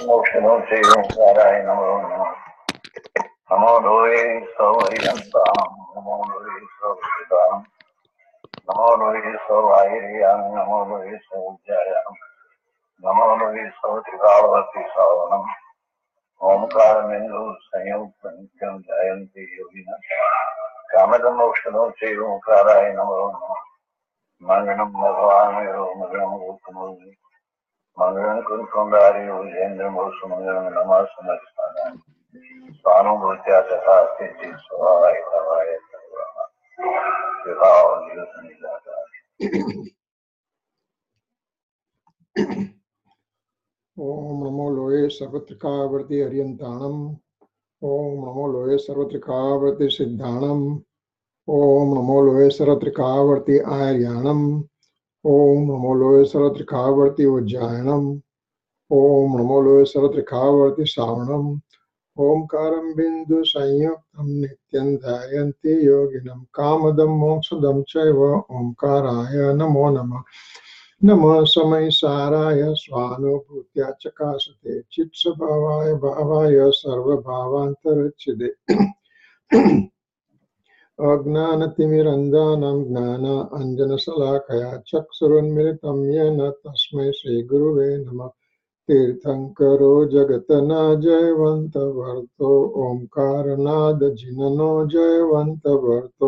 मोक्षणो चैवंकाराय नमो नमः। नमो लोये सौर्यन्तां नमो लोये सौर्यदां नमो लोये सौवायिर्यां नमो लोये सौज्यायां नमो लोये सौत्रिकावती सावनम् ओंकारमेन्दु संयुक्तं नित्यं जयन्ति योगिनः कामदं मोक्षणो चैवंकाराय नमो नमः। मंगलम भगवान मंगलम गोपमोहि मंगलम कुंकुंडारि उजेन्द्र मोक्ष मंगलम नमः समस्तानां स्वानुभूत्या तथा स्थिति स्वभावाय भवाय सर्वः विभाव निरसनिजाता। ओम नमो लोये सर्वत्रिकावर्ति हरियंताणम। ओम नमो लोये सर्वत्रिकावर्ति सिद्धाणम। ओम नमो लोये सर्वत्रिकावर्ति आर्याणम। ओम नमो लोये सर्वत्रिकावर्ति उज्जायनम। ओम नमो लोये सर्वत्रिकावर्ति श्रावणम। ओंकारं बिंदु संयुक्तं नित्यं ध्यायन्ति योगिनं कामदं मोक्षदं चैव ओंकाराय नमो नमः। नमः समयसाराय स्वानुभूत्या चकासते चित्स्वभावाय भावाय सर्वभावान्तरच्छिदे अज्ञानतिमिरन्धनं ज्ञानाञ्जनशलाकया चक्षुरुन्मिलितं येन तस्मै श्रीगुरुवे नमः। तीर्थंकरो जगतना जयवंत वर्तो ओंकारनाद जिननो जयवंत वर्तो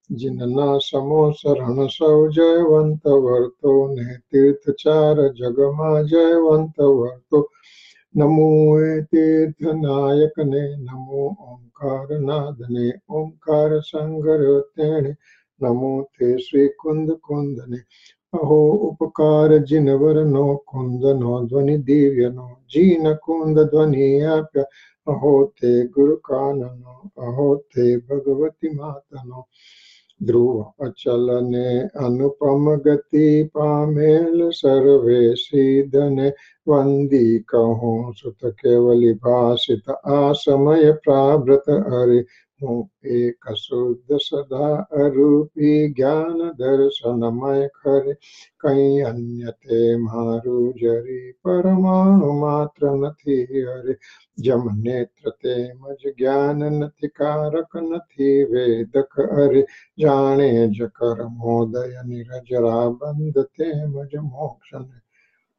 जिनना समो शरण सौ जयवंत वर्तो ने तीर्थचार जगमा जयवंत वर्तो नमो तीर्थ नायक ने नमो ओंकार नाद ने ओंकार संगर तेणे नमो ते श्री कुंद कुंद ने अहो उपकार जिनवर नो कुंद नो ध्वनि दिव्य नो जीन कुंद ध्वनि आप्य अहो ते गुरु काननो अहो ते भगवती मातनो ध्रुव अचल ने अनुपम गति पामेल सर्वे सीधने वंदी कहो सुत केवली भाषित आसमय प्रावृत हरि एक शुद्ध सदा अरूपी ज्ञान दर्शनमय खरे कहीं अन्य ते मारू जरी परमाणु मात्र नथी हरे जम नेत्र ते मज ज्ञान नथी कारक नथी वेदक हरे जाने जकर मोदय निरजरा बंद ते मज मोक्षण।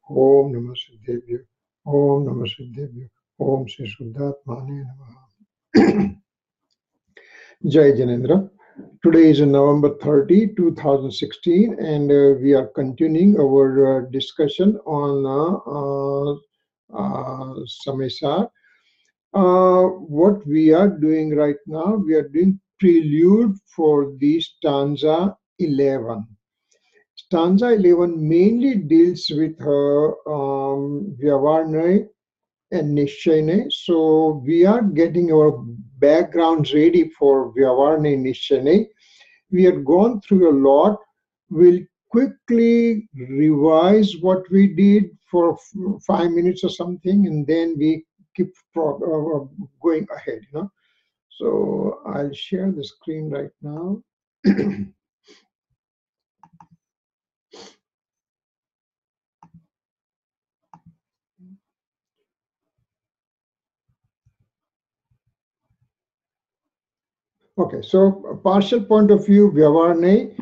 ओम नमः सिद्धेभ्यो ओम नमः सिद्धेभ्यो ओम श्री शुद्धात्माने नमः। Jai Janendra. Today is November 30, 2016, and we are continuing our discussion on Samaysar. What we are doing right now, we are doing prelude for the stanza 11. Stanza 11 mainly deals with Vyavarnai and Nishchayane. So we are getting our backgrounds ready for Vyavarne Nishchayane. We have gone through a lot. We'll quickly revise what we did for 5 minutes or something, and then we keep going ahead, you know. So I'll share the screen right now. Okay, so partial point of view, Vyavarne,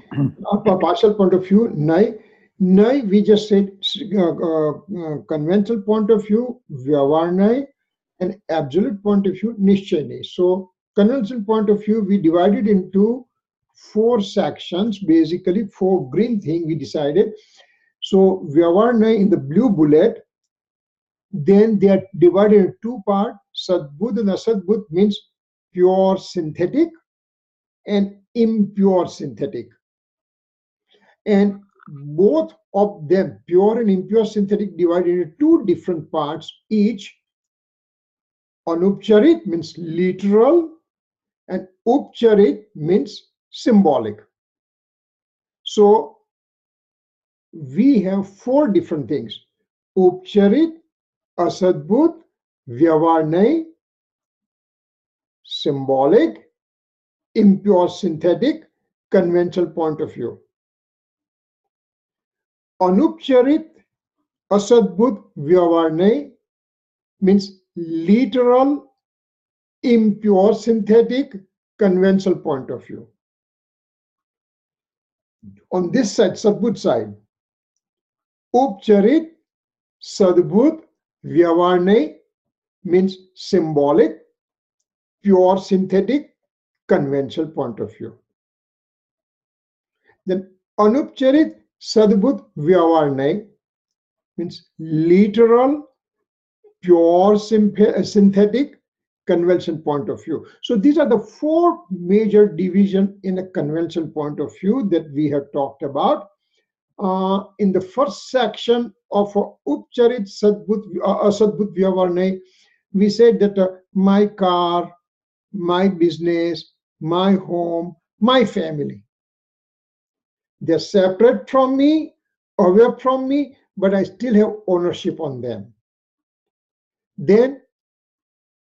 partial point of view, Nai. Nai, we just said conventional point of view, Vyavarne, and absolute point of view, Nishchayane. So conventional point of view, we divided into 4 sections, basically 4 green thing we decided. So Vyavarne in the blue bullet, then they are divided into 2 parts. Sadbudh and Asadbudh means pure synthetic and impure synthetic, and both of them, pure and impure synthetic, divided into 2 different parts each. Anupcharit means literal and upcharit means symbolic. So we have 4 different things: upcharit, asadbhut, vyavarnai, symbolic, impure synthetic, conventional point of view. Anupcharit, asadbhut, vyavarnai, means literal, impure, synthetic, conventional point of view. On this side, Sadbut side, Upcharit, Sadbut, Vyavarne means symbolic, pure, synthetic, conventional point of view. Then Anupcharit, Sadbut, Vyavarne means literal, pure, synthetic, conventional point of view. So these are the four major divisions in a conventional point of view that we have talked about. In the first section of Upcharit Sadbut Vyavarne, we said that my car, my business, my home, my family, they're separate from me, away from me, but I still have ownership on them. Then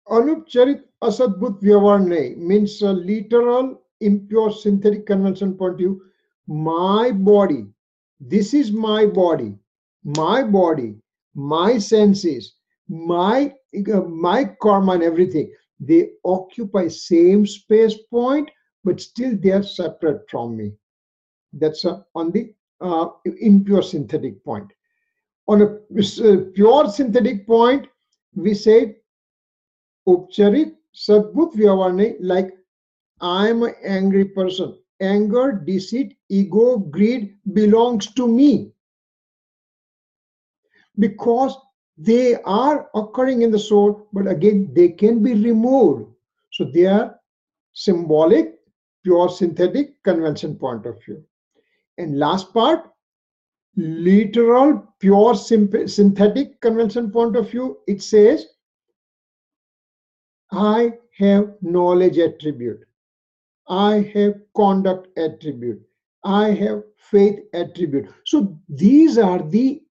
Anupcharit Asadbut Vyavarne means a literal, impure, synthetic, conventional point of view. My body, this is my body, my senses, my karma and everything. They occupy same space point, but still they are separate from me. That's on the impure synthetic point. On a pure synthetic point, we said Upcharit Sadbut Vyavarne, like I am an angry person. Anger, deceit, ego, greed belongs to me because they are occurring in the soul, but again, they can be removed. So they are symbolic, pure synthetic, convention point of view. And last part, literal, pure synthetic convention point of view, it says, I have knowledge attribute. I have conduct attribute. I have faith attribute. So these are the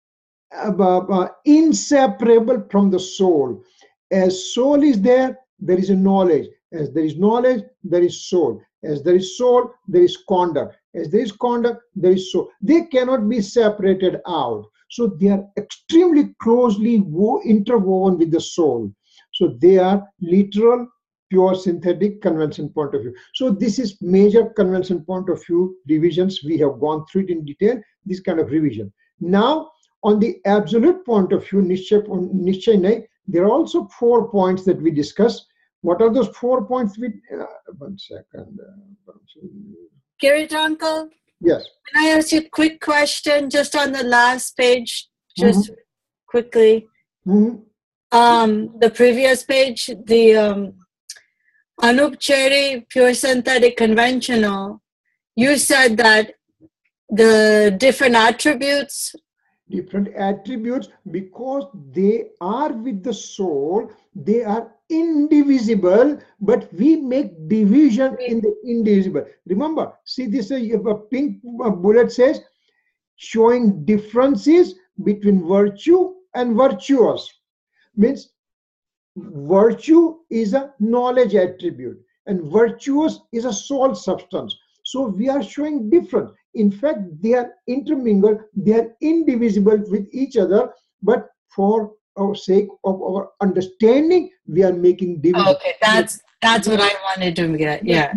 inseparable from the soul. As soul is there, there is a knowledge. As there is knowledge, there is soul. As there is soul, there is conduct. As there is conduct, there is soul. They cannot be separated out. So they are extremely closely interwoven with the soul. So they are literal, pure synthetic convention point of view. So this is major convention point of view revisions. We have gone through it in detail, this kind of revision. Now, on the absolute point of view, Nishchay Nay, there are also 4 points that we discussed. What are those 4 points? One second. Kirit uncle? Yes. Can I ask you a quick question just on the last page, just quickly? The previous page, the Anupchari, pure synthetic conventional, you said that the different attributes, because they are with the soul, they are indivisible, but we make division in the indivisible. Remember, see this a pink bullet says showing differences between virtue and virtuous. Means virtue is a knowledge attribute and virtuous is a soul substance. So we are showing difference. In fact, they are intermingled, they are indivisible with each other, but for our sake of our understanding, we are making division. Okay, that's what I wanted to get. Yeah,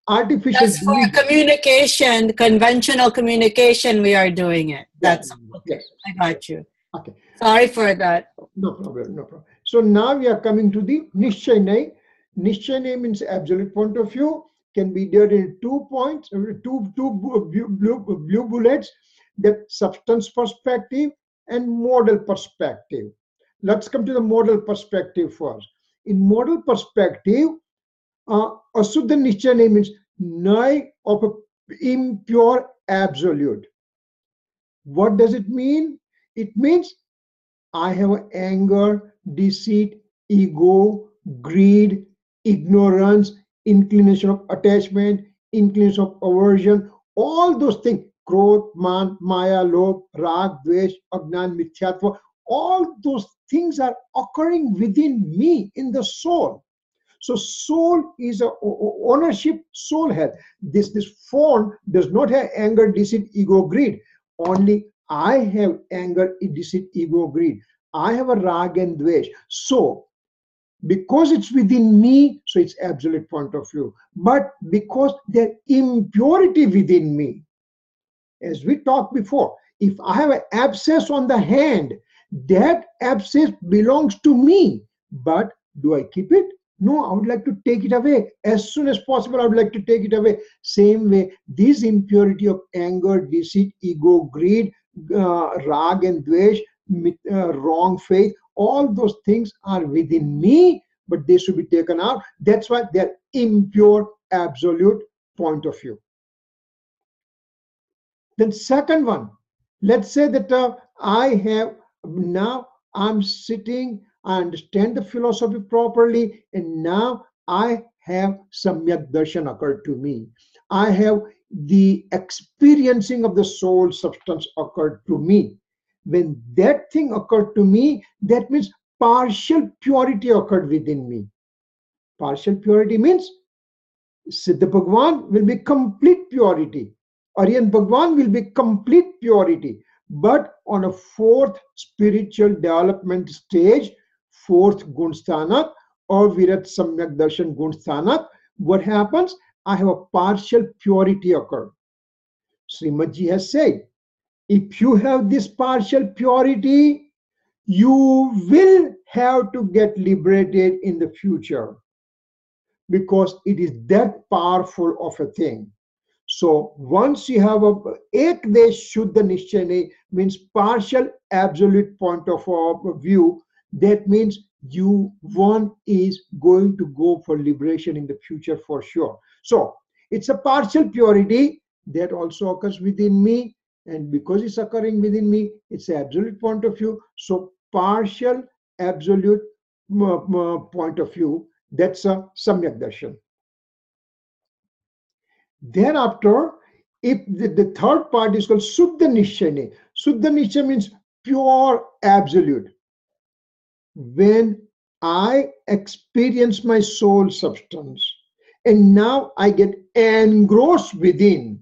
artificial. That's for communication, conventional communication. We are doing it. That's okay. Yes. I got you. Okay. Sorry for that. No problem. No problem. So now we are coming to the Nishchay Nay. Nishchay Nay means absolute point of view. Can be divided in 2 points, two blue bullets, that substance perspective and model perspective. Let's come to the model perspective first. In model perspective, Asuddha Nishchay Nay means Nay of a impure absolute. What does it mean? It means I have anger, deceit, ego, greed, ignorance, inclination of attachment, inclination of aversion, all those things, krodh, man, maya, lobh, rag, dvesh, ajnan, mithyatva, all those things are occurring within me in the soul. So soul is a ownership, soul has. This form does not have anger, deceit, ego, greed. Only I have anger, deceit, ego, greed. I have a rag and dvesh. So because it's within me, so it's absolute point of view. But because there's impurity within me, as we talked before, if I have an abscess on the hand, that abscess belongs to me. But do I keep it? No, I would like to take it away. As soon as possible, I would like to take it away. Same way, this impurity of anger, deceit, ego, greed, rag and dvesh, wrong faith, all those things are within me, but they should be taken out. That's why they're impure absolute point of view. Then second one, let's say that I'm sitting, I understand the philosophy properly, and now I have samyak darshan occurred to me. I have the experiencing of the soul substance occurred to me. When that thing occurred to me, that means partial purity occurred within me. Partial purity means Siddha Bhagwan will be complete purity. Aryan Bhagwan will be complete purity. But on a fourth spiritual development stage, fourth Gunsthanak or Virat Samyak Darshan Gunsthanak, what happens? I have a partial purity occur. Srimad Ji has said, if you have this partial purity, you will have to get liberated in the future, because it is that powerful of a thing. So once you have a ekdesh shuddha nishchaya, means partial absolute point of view, that means one is going to go for liberation in the future for sure. So it's a partial purity that also occurs within me, and because it's occurring within me, it's an absolute point of view. So partial absolute point of view, that's a samyak darshan. Thereafter, if the third part is called Suddha Nishchaya. Suddha Nishchaya means pure absolute. When I experience my soul substance, and now I get engrossed within,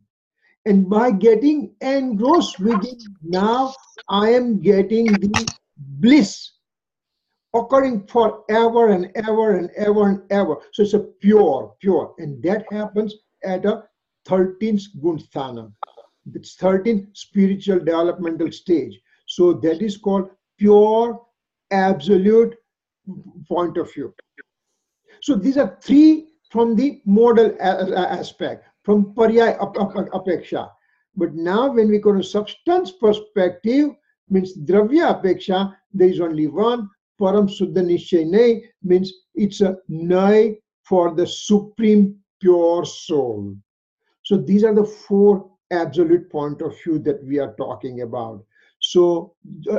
and by getting engrossed within, now I am getting the bliss occurring forever and ever and ever and ever. So it's a pure, and that happens at a 13th Gunsthana. It's 13th spiritual developmental stage. So that is called pure, absolute point of view. So these are three from the modal aspect, from Paryaya Apeksha. But now when we go to substance perspective, means Dravya Apeksha, there is only one. Param Suddha Nishchay Nay means it's a Nay for the supreme pure soul. So these are the four absolute point of view that we are talking about. So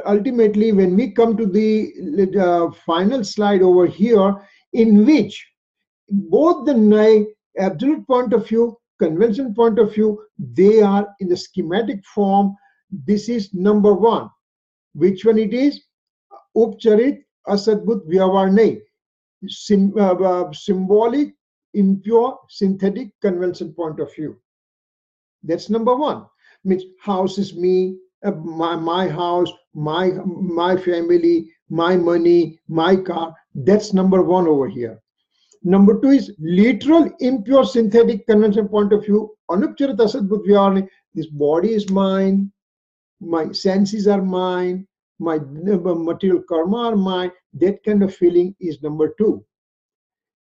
ultimately, when we come to the final slide over here, in which both the Nay absolute point of view, convention point of view, they are in the schematic form. This is number one. Which one it is? Upcharit Asadbhut Vyavar symbolic, impure, synthetic convention point of view. That's number one. Means house is me, my house, my family, my money, my car. That's number one over here. Number two is literal, impure, synthetic convention point of view. Anupcharit Asadbhut Vyavar. This body is mine, my senses are mine, my material karma are mine. That kind of feeling is number two.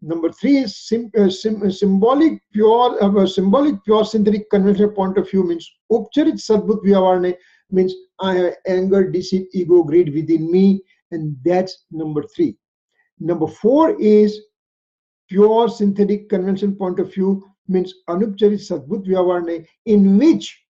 Number three is symbolic, pure, synthetic conventional point of view, means upcharit sadbhut vyavarne, means I have anger, deceit, ego, greed within me, and that's number three. Number four is pure synthetic convention point of view, means anupcharit sadbhut vyavarne, in which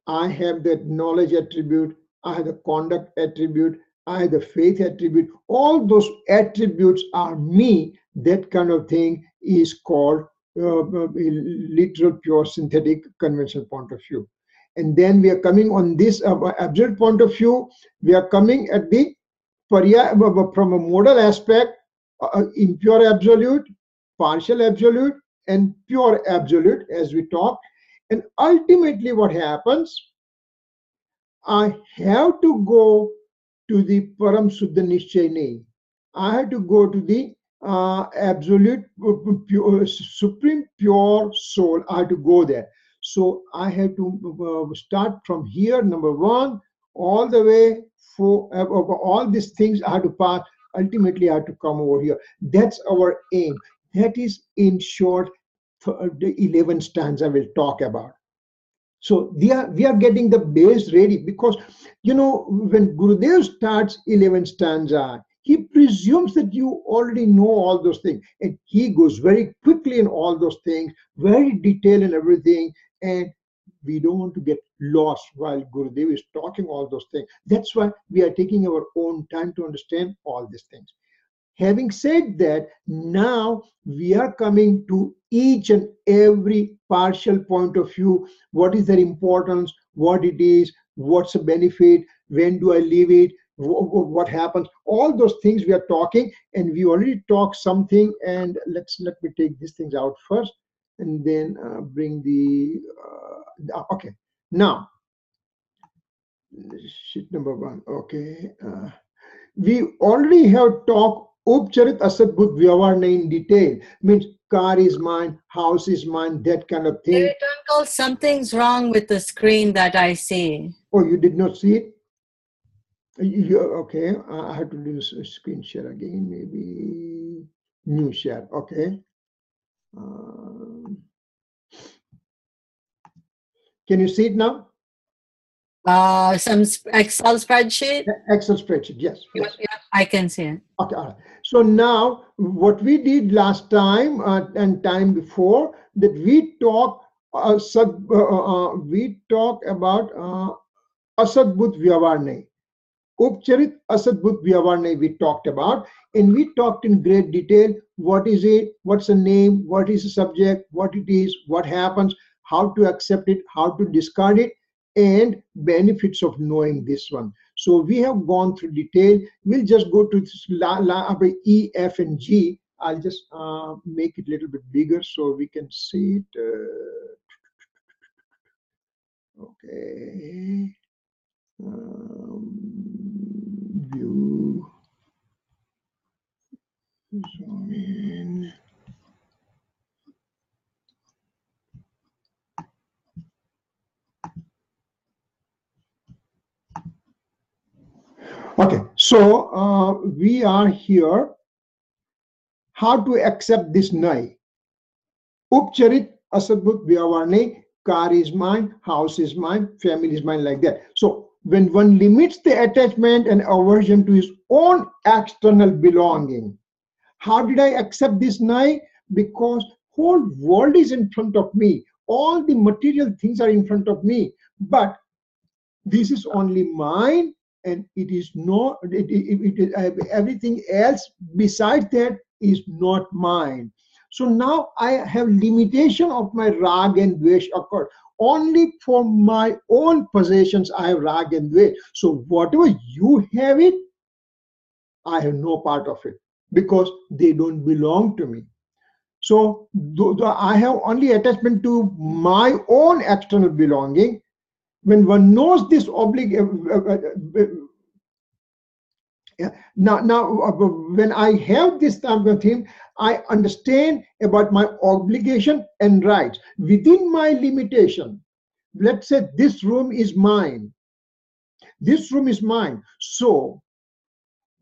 I have the knowledge attribute, I have the conduct attribute, I have the faith attribute. All those attributes are me. That kind of thing is called literal, pure, synthetic, conventional point of view. And then we are coming on this absolute point of view. We are coming at the from a modal aspect, impure absolute, partial absolute, and pure absolute, as we talk. And ultimately what happens, I have to go to the Param Suddha Nishchay Nahi. I have to go to the absolute pure, supreme pure soul. I have to go there. So I have to start from here, number one, all the way for all these things I have to pass. Ultimately, I have to come over here. That's our aim. That is, in short, the 11 stanza we'll talk about. So we are getting the base ready, because when Gurudev starts 11 stanza, he presumes that you already know all those things, and he goes very quickly in all those things, very detailed in everything, and we don't want to get lost while Gurudev is talking all those things. That's why we are taking our own time to understand all these things. Having said that, now we are coming to each and every partial point of view. What is their importance? What it is? What's the benefit? When do I leave it? What happens? All those things we are talking, and we already talked something. And let me take these things out first, and then bring the okay. Now, sheet number 1. Okay. We already have talked Upcharit Asadbhut Vyavarna in detail. Means car is mine, house is mine, that kind of thing. Uncle, something's wrong with the screen that I see. Oh, you did not see it? Okay, I have to do a screen share again, maybe new share. Okay. Can you see it now? Some Excel spreadsheet? Excel spreadsheet, yes. Yep, I can see it. Okay, all right. So now what we did last time and time before, that we talk about Asadbhut Vyavarna. Upcharit Asadbhut Vyavarna we talked about, and we talked in great detail. What is it? What's the name? What is the subject? What it is? What happens? How to accept it? How to discard it? And benefits of knowing this one. So we have gone through detail. We'll just go to E, F, and G. I'll just make it a little bit bigger so we can see it. Okay. View. Zoom in. Okay, so we are here. How to accept this Nai? Upcharit Asadbhut Vyavarne, car is mine, house is mine, family is mine, like that. So when one limits the attachment and aversion to his own external belonging, how did I accept this Nai? Because whole world is in front of me. All the material things are in front of me, but this is only mine, and it is not. Everything else besides that is not mine. So now I have limitation of my rag and dvesh occurred. Only for my own possessions I have rag and dvesh. So whatever you have it, I have no part of it, because they don't belong to me. So I have only attachment to my own external belonging. When one knows this now when I have this type of thing, I understand about my obligation and rights within my limitation. Let's say this room is mine. This room is mine. So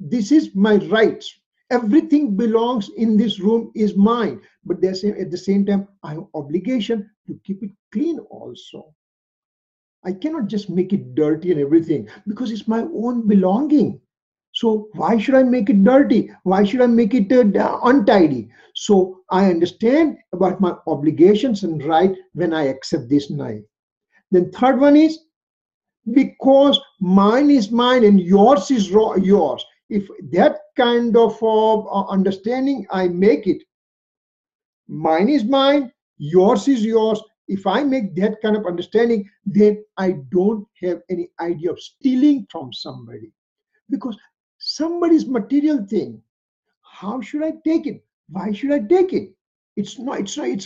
this is my rights. Everything belongs in this room is mine. But at the same time, I have obligation to keep it clean also. I cannot just make it dirty and everything, because it's my own belonging. So why should I make it dirty? Why should I make it untidy? So I understand about my obligations and right when I accept this Nai. Then third one is, because mine is mine and yours is yours. If that kind of understanding I make it, mine is mine, yours is yours. If I make that kind of understanding, then I don't have any idea of stealing from somebody, because somebody's material thing, how should I take it? Why should I take it? It's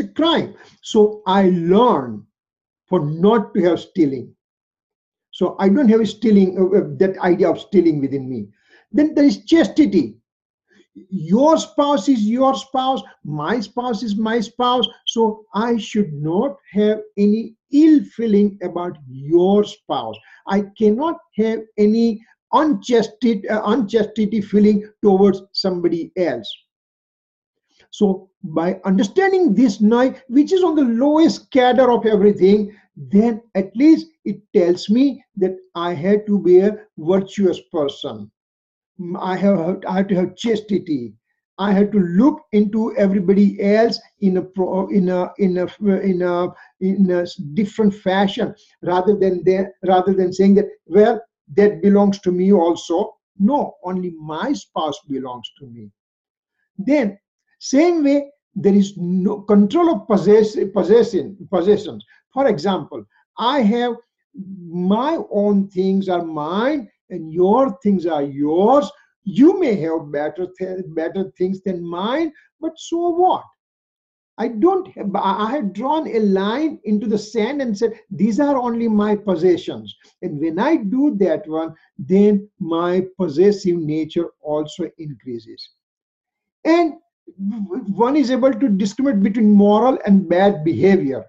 a crime. So I learn for not to have stealing. So I don't have a stealing, that idea of stealing within me. Then there is chastity. Your spouse is your spouse, my spouse is my spouse, so I should not have any ill feeling about your spouse. I cannot have any unchastity feeling towards somebody else. So by understanding this now, which is on the lowest cadre of everything, then at least it tells me that I have to be a virtuous person. I have to have chastity. I have to look into everybody else in a different fashion, rather than saying that, well, that belongs to me also. No, only my spouse belongs to me. Then, same way, there is no control of possessions. For example, I have my own things are mine and your things are yours. You may have better things than mine, but so what? I had drawn a line into the sand and said, these are only my possessions. And when I do that one, then my possessive nature also increases. And one is able to discriminate between moral and bad behavior,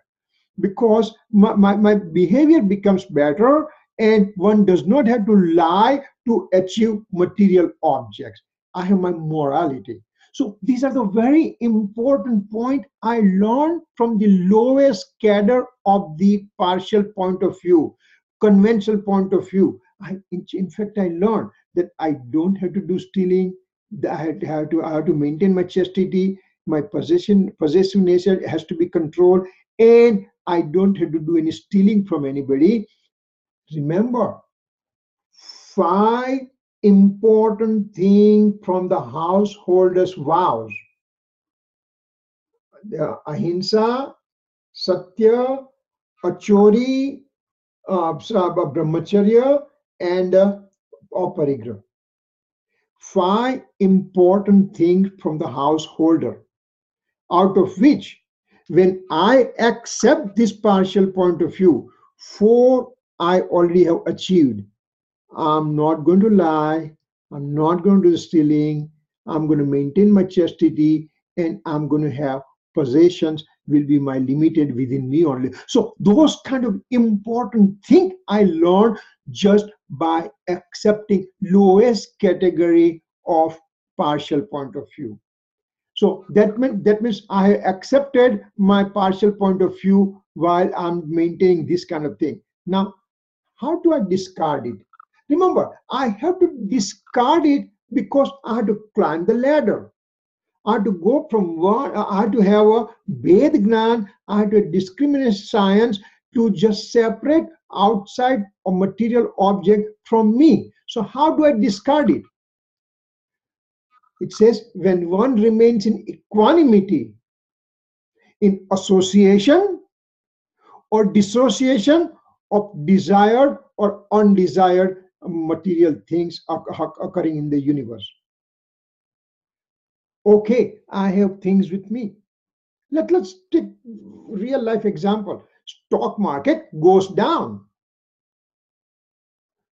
because my behavior becomes better, and one does not have to lie to achieve material objects. I have my morality. So these are the very important point I learned from the lowest cadre of the partial point of view, conventional point of view. In fact, I learned that I don't have to do stealing. I have to maintain my chastity. My possessive nature has to be controlled, and I don't have to do any stealing from anybody. Remember, 5 important things from the householder's vows: ahimsa, satya, achori, brahmacharya, and aparigraha. 5 important things from the householder, out of which, when I accept this partial point of view, 4 I already have achieved. I'm not going to lie, I'm not going to do stealing, I'm going to maintain my chastity, and I'm going to have possessions will be my limited within me only. So those kind of important things I learned just by accepting lowest category of partial point of view. So that means I accepted my partial point of view while I'm maintaining this kind of thing. Now, how do I discard it? Remember, I have to discard it because I have to climb the ladder. I have to go from one, I have to have a Ved Gnan, I have to discriminate science to just separate outside a material object from me. So how do I discard it? It says, when one remains in equanimity, in association or dissociation of desired or undesired material things occurring in the universe. Okay, I have things with me. Let's take real life example. Stock market goes down.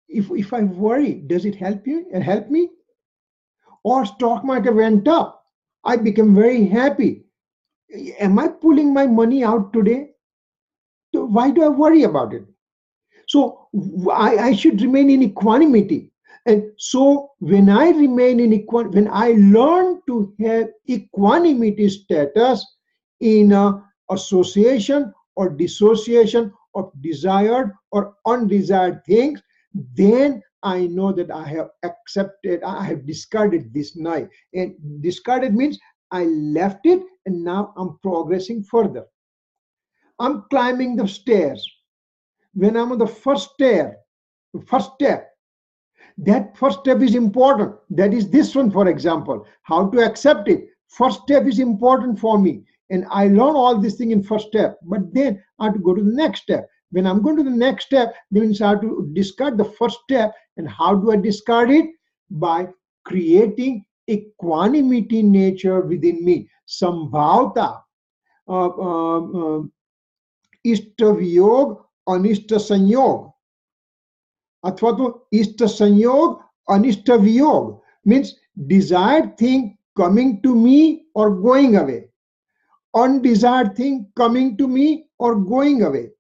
If I worry, does it help me? Or stock market went up, I became very happy. Am I pulling my money out today? So why do I worry about it? So I should remain in equanimity. And so when I remain in equanimity, when I learn to have equanimity status in association or dissociation of desired or undesired things, then I know that I have accepted, I have discarded this now. And discarded means I left it and now I'm progressing further. I'm climbing the stairs. When I'm on the first step, that first step is important. That is this one, for example. How to accept it. First step is important for me. And I learn all this thing in first step. But then I have to go to the next step. When I'm going to the next step, means I have to discard the first step. And how do I discard it? By creating equanimity nature within me. Sambhavta. Ishta viyog, anishta sanyog. अथवा तो इष्ट संयोग, अनिष्ट वियोग, means desired thing coming to me or going away, undesired thing coming to me or going away.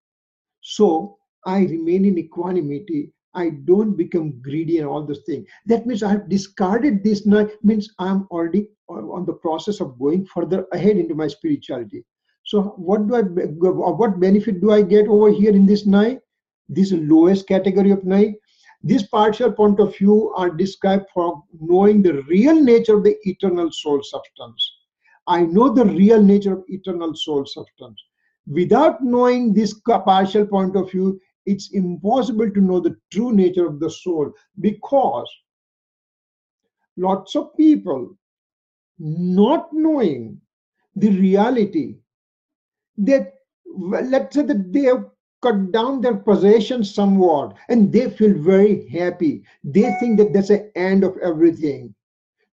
So I remain in equanimity. I don't become greedy and all those things. That means I have discarded this now, means I'm already on the process of going further ahead into my spirituality. So what benefit do I get over here in this night? This lowest category of night. This partial point of view are described for knowing the real nature of the eternal soul substance. I know the real nature of eternal soul substance. Without knowing this partial point of view, it's impossible to know the true nature of the soul, because lots of people not knowing the reality that, well, let's say that they have cut down their possessions somewhat and they feel very happy. They think that that's the end of everything.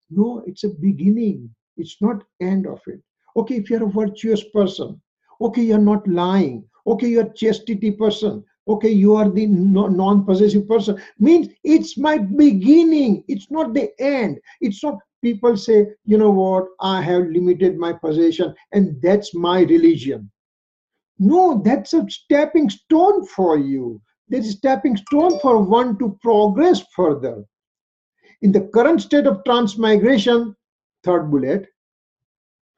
No, it's a beginning. It's not end of it. Okay, if you're a virtuous person, okay, you're not lying, okay, you're chastity person, okay, you are the non-possessive person, means it's my beginning. It's not the end. It's not people say, you know what, I have limited my possession and that's my religion. No, that's a stepping stone for you. That is stepping stone for one to progress further. In the current state of transmigration, third bullet,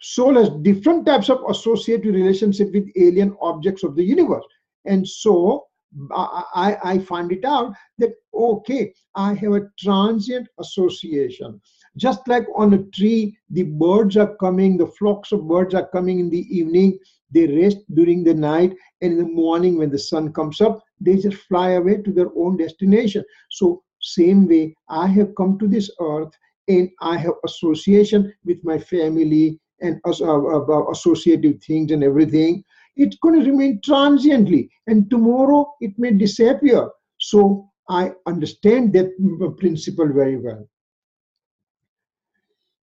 soul has different types of associative relationship with alien objects of the universe. And so I find it out that, okay, I have a transient association. Just like on a tree, the birds are coming, the flocks of birds are coming in the evening, they rest during the night, and in the morning when the sun comes up, they just fly away to their own destination. So same way, I have come to this earth and I have association with my family and associative things and everything. It's going to remain transiently, and tomorrow it may disappear. So I understand that principle very well.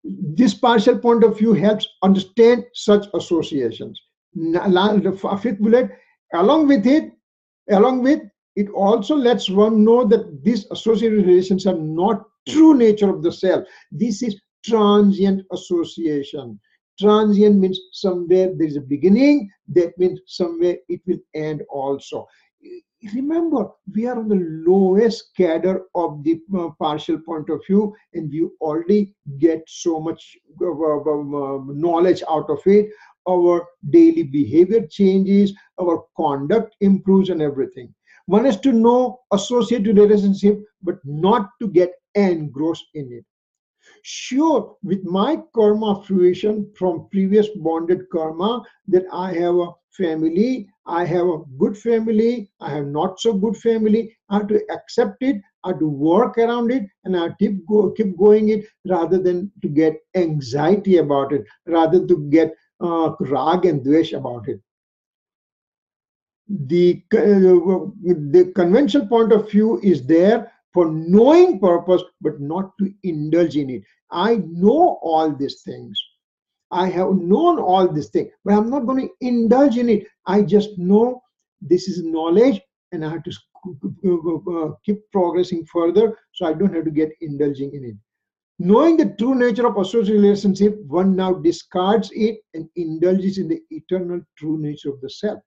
This partial point of view helps understand such associations. The fifth bullet, along with it also lets one know that these associated relations are not true nature of the self. This is transient association. Transient means somewhere there is a beginning, that means somewhere it will end also. Remember, we are on the lowest cadre of the partial point of view, and we already get so much knowledge out of it. Our daily behavior changes, our conduct improves, and everything. One has to know associated relationship, but not to get engrossed in it. Sure, with my karma fruition from previous bonded karma, that I have a family, I have a good family, I have not so good family, I have to accept it, I have to work around it, and I have to keep going it, rather than to get anxiety about it, rather to get rag and dvesh about it. The conventional point of view is there for knowing purpose, but not to indulge in it. I know all these things. I have known all these things, but I'm not going to indulge in it. I just know this is knowledge, and I have to keep progressing further, so I don't have to get indulging in it. Knowing the true nature of associated relationship, one now discards it and indulges in the eternal true nature of the self.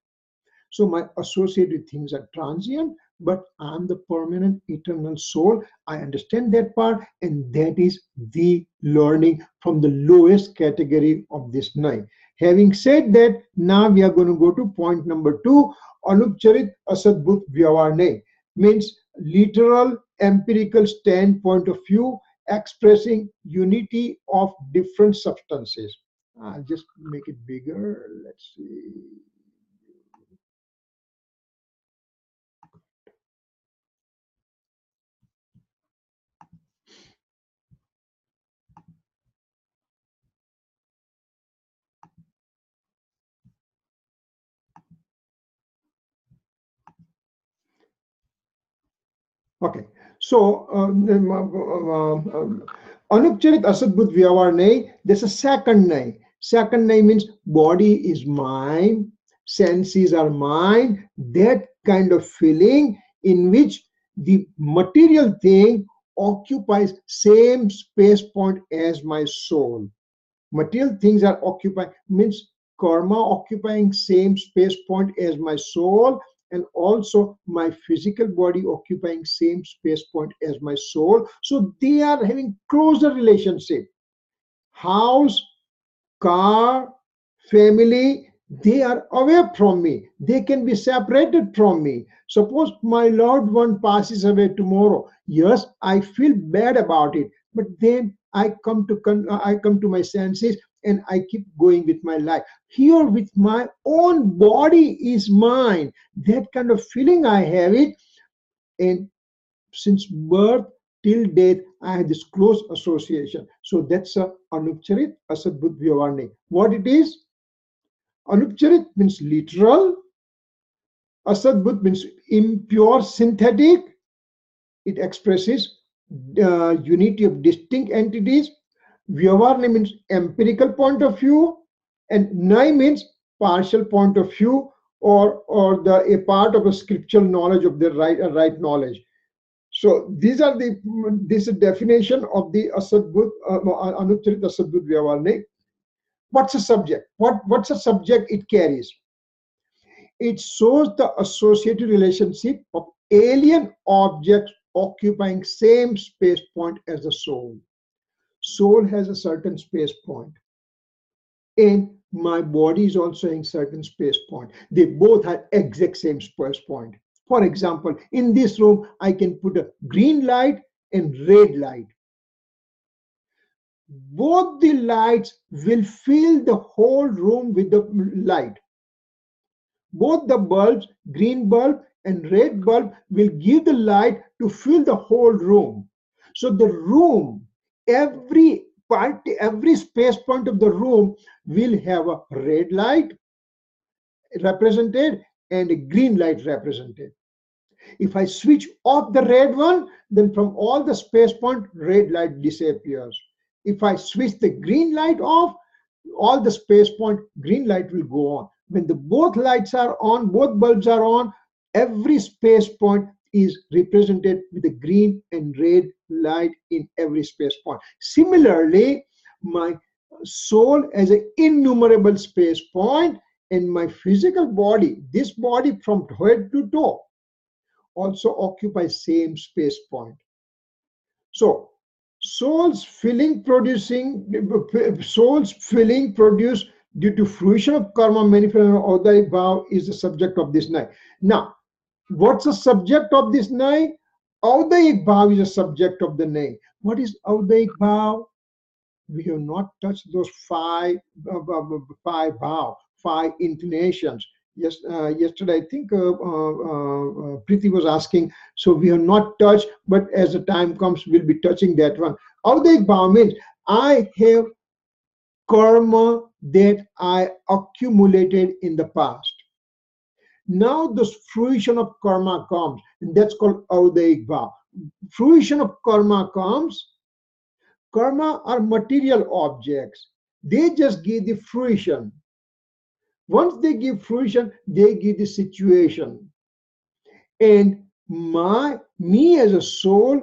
So my associated things are transient, but I'm the permanent eternal soul. I understand that part, and that is the learning from the lowest category of this night. Having said that, now we are going to go to point number 2, Anupcharit Asadbhut Vyavarne, means literal empirical standpoint of view expressing unity of different substances. I'll just make it bigger. Let's see. Okay, so Anupcharit Asadbhut Vyavarne, there's a second name. Second name means body is mine, senses are mine, that kind of feeling in which the material thing occupies same space point as my soul. Material things are occupying, means karma occupying same space point as my soul, and also my physical body occupying same space point as my soul. So they are having closer relationship. House, car, family, they are away from me. They can be separated from me. Suppose my loved one passes away tomorrow. Yes, I feel bad about it, but then I come to my senses and I keep going with my life. Here with my own body is mine. That kind of feeling I have it, and since birth till death, I have this close association. So that's a Anupcharit Asadbhut Vyavarni. What it is? Anupcharit means literal. Asadbhut means impure, synthetic. It expresses unity of distinct entities. Vyavarni means empirical point of view, and Nai means partial point of view, or a part of a scriptural knowledge of the right knowledge. So these are this is definition of the Asadbhut Anupcharit Asadbhut Vyavarni. What's the subject? What's the subject it carries? It shows the associated relationship of alien objects occupying same space point as the soul. Soul has a certain space point, and my body is also in certain space point. They both have exact same space point. For example, in this room, I can put a green light and red light. Both the lights will fill the whole room with the light. Both the bulbs, green bulb and red bulb, will give the light to fill the whole room. So the room, every space point of the room will have a red light represented and a green light represented. If I switch off the red one, then from all the space point, red light disappears. If I switch the green light off, all the space point, green light will go on. When both lights are on, both bulbs are on, every space point is represented with a green and red light in every space point. Similarly, my soul has an innumerable space point, and my physical body, this body from head to toe, also occupies same space point. So soul's feeling produced due to fruition of karma manifestation of Audayik Bhav is the subject of this night. Now, what's the subject of this night? Audayik Bhav is the subject of the night. What is Audayik Bhav? We have not touched those five bhav, five inclinations. Yes, yesterday I think Preeti was asking, so we have not touched, but as the time comes, we'll be touching that one. Audayik Bhav means I have karma that I accumulated in the past. Now the fruition of karma comes, and that's called Audayik Bhav. Fruition of karma comes. Karma are material objects. They just give the fruition. Once they give fruition, they give the situation. And me as a soul,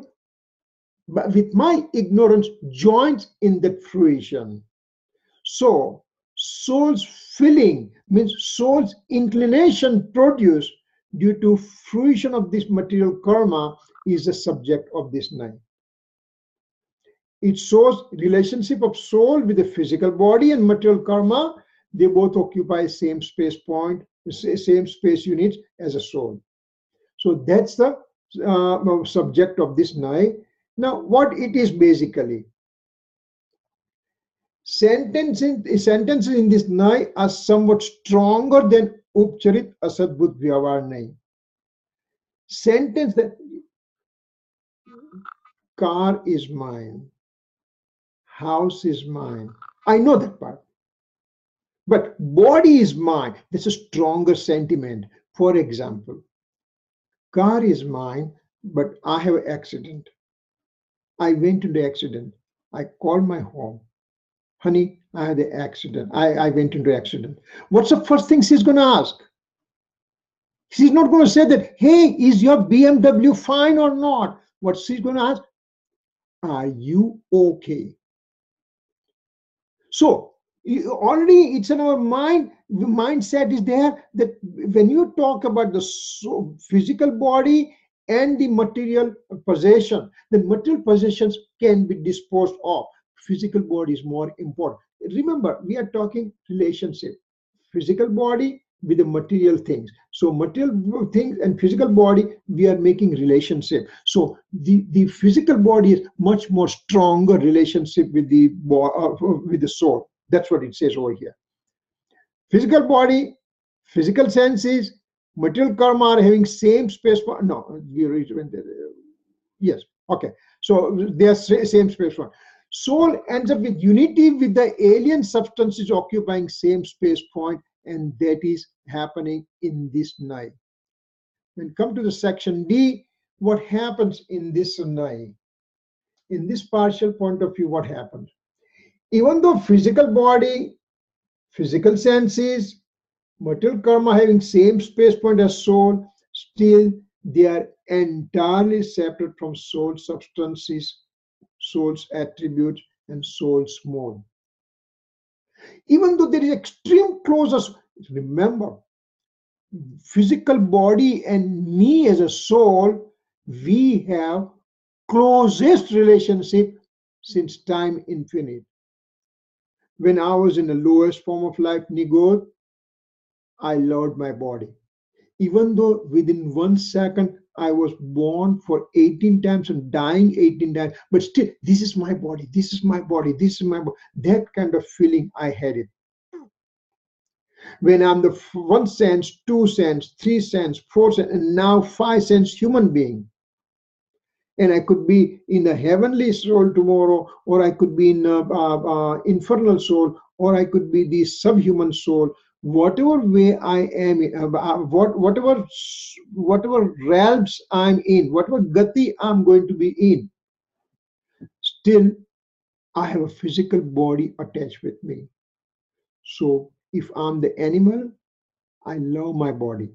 with my ignorance, joins in that fruition. So, soul's feeling means soul's inclination produced due to fruition of this material karma is the subject of this night. It shows relationship of soul with the physical body and material karma. They both occupy same space point, same space units as a soul. So that's the subject of this night. Now, what it is basically? Sentences in this Nai are somewhat stronger than Upcharit Asadbhut Vyavarni. Sentence that car is mine, house is mine. I know that part. But body is mine. That's a stronger sentiment. For example, car is mine, but I have an accident. I went into the accident. I called my home. Honey, I had an accident. I went into an accident. What's the first thing she's going to ask? She's not going to say that, hey, is your BMW fine or not? What she's going to ask, are you okay? So already it's in our mind, the mindset is there that when you talk about the physical body and the material possession, the material possessions can be disposed of. Physical body is more important. Remember, we are talking relationship. Physical body with the material things. So material things and physical body, we are making relationship. So the physical body is much more stronger relationship with the soul. That's what it says over here. Physical body, physical senses, material karma are having same space. No, yes, okay. So they are same space one. Soul ends up with unity with the alien substances occupying same space point, and that is happening in this Naya. When come to the section D, what happens in this Naya? In this partial point of view, what happens? Even though physical body, physical senses, material karma having same space point as soul, still they are entirely separate from soul substances, soul's attributes, and soul's mode. Even though there is extreme closeness, remember, physical body and me as a soul, we have closest relationship since time infinite. When I was in the lowest form of life, Nigod, I loved my body. Even though within 1 second I was born for 18 times and dying 18 times, but still, this is my body, this is my body, this is my body. That kind of feeling I had it. When I'm the 1 sense, 2 sense, 3 sense, 4 sense, and now 5 sense human being. And I could be in the heavenly soul tomorrow, or I could be in infernal soul, or I could be the subhuman soul. Whatever way I am, whatever realms I'm in, whatever gati I'm going to be in, still I have a physical body attached with me. So if I'm the animal, I love my body.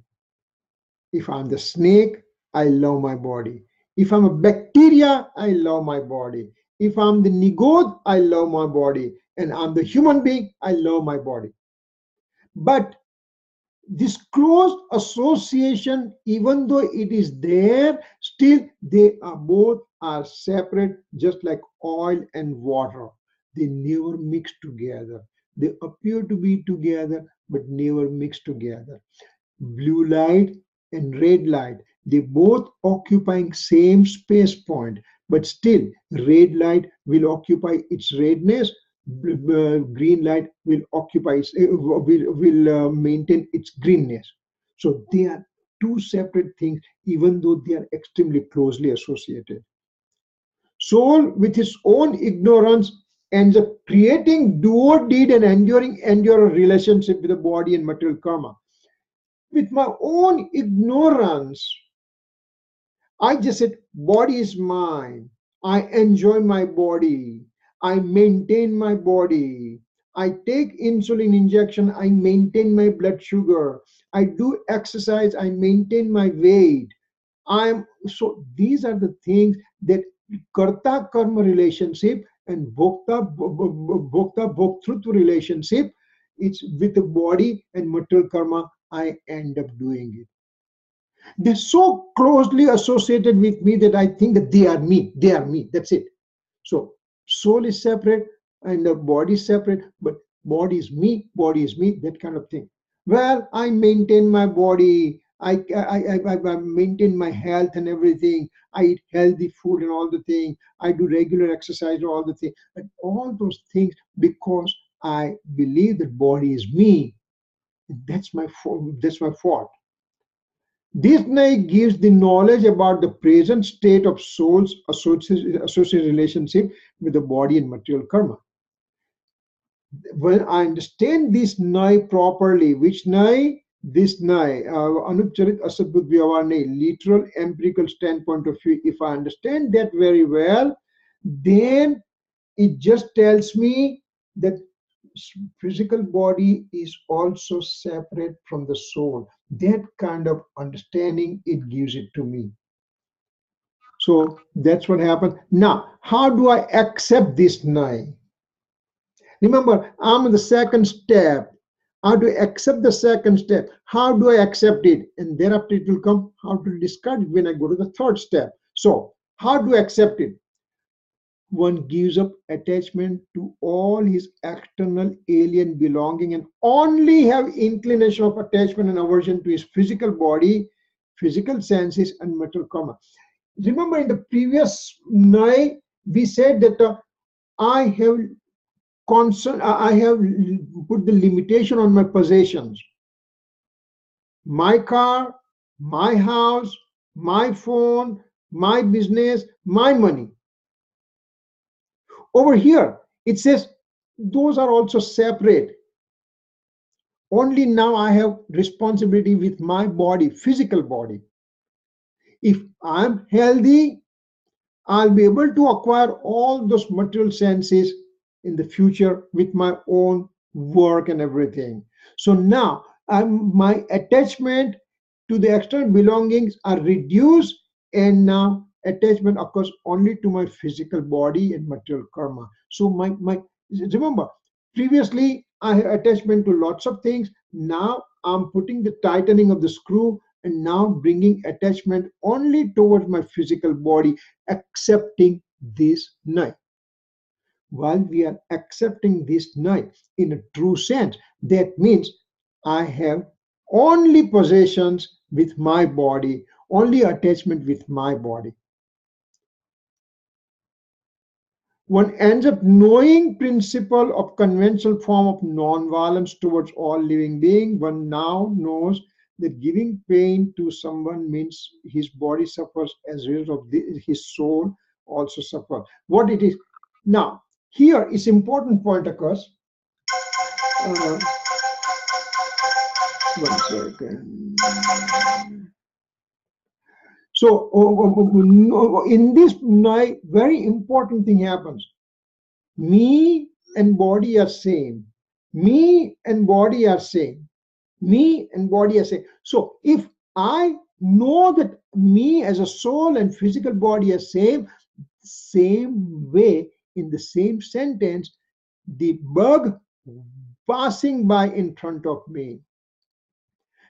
If I'm the snake, I love my body. If I'm a bacteria, I love my body. If I'm the nigod, I love my body. And I'm the human being, I love my body. But this close association, even though it is there, still they are both are separate, just like oil and water. They never mix together. They appear to be together, but never mix together. Blue light and red light, they both occupying same space point, but still red light will occupy its redness, green light will occupy will maintain its greenness. So they are two separate things, even though they are extremely closely associated. Soul with his own ignorance ends up creating duo deed and enduring relationship with the body and material karma. With my own ignorance, I just said, body is mine. I enjoy my body. I maintain my body. I take insulin injection. I maintain my blood sugar. I do exercise. I maintain my weight. So these are the things that karta karma relationship and bhokta bhoktrutva relationship. It's with the body and material karma. I end up doing it. They're so closely associated with me that I think that they are me. They are me. That's it. So soul is separate and the body is separate, but body is me, that kind of thing. Well, I maintain my body. I maintain my health and everything. I eat healthy food and all the things. I do regular exercise and all the things. And all those things because I believe that body is me. That's my fault. That's my fault. This Naya gives the knowledge about the present state of soul's associated relationship with the body and material karma. When I understand this Naya properly, which Naya? This Naya, Anupcharit Asabud Vyavarne, literal empirical standpoint of view, if I understand that very well, then it just tells me that physical body is also separate from the soul. That kind of understanding, it gives it to me. So that's what happened. Now, how do I accept this Naya? Remember, I'm in the second step. How to accept the second step? How do I accept it? And thereafter it will come how to discard it when I go to the third step. So, how do I accept it? One gives up attachment to all his external alien belonging and only have inclination of attachment and aversion to his physical body, physical senses, and material karma. Remember, in the previous night, we said that I have I have put the limitation on my possessions. My car, my house, my phone, my business, my money. Over here, it says those are also separate. Only now I have responsibility with my body, physical body. If I'm healthy, I'll be able to acquire all those material senses in the future with my own work and everything. So now my attachment to the external belongings are reduced, and now attachment occurs only to my physical body and material karma. So my remember, previously I had attachment to lots of things. Now I'm putting the tightening of the screw and now bringing attachment only towards my physical body, accepting this night. While we are accepting this night in a true sense, that means I have only possessions with my body, only attachment with my body. One ends up knowing principle of conventional form of non-violence towards all living being. One now knows that giving pain to someone means his body suffers, as a result of his soul also suffers. What it is now, here is important point occurs. One second. So in this night, very important thing happens. Me and body are same. Me and body are same. Me and body are same. So if I know that me as a soul and physical body are same way, in the same sentence, the bug passing by in front of me,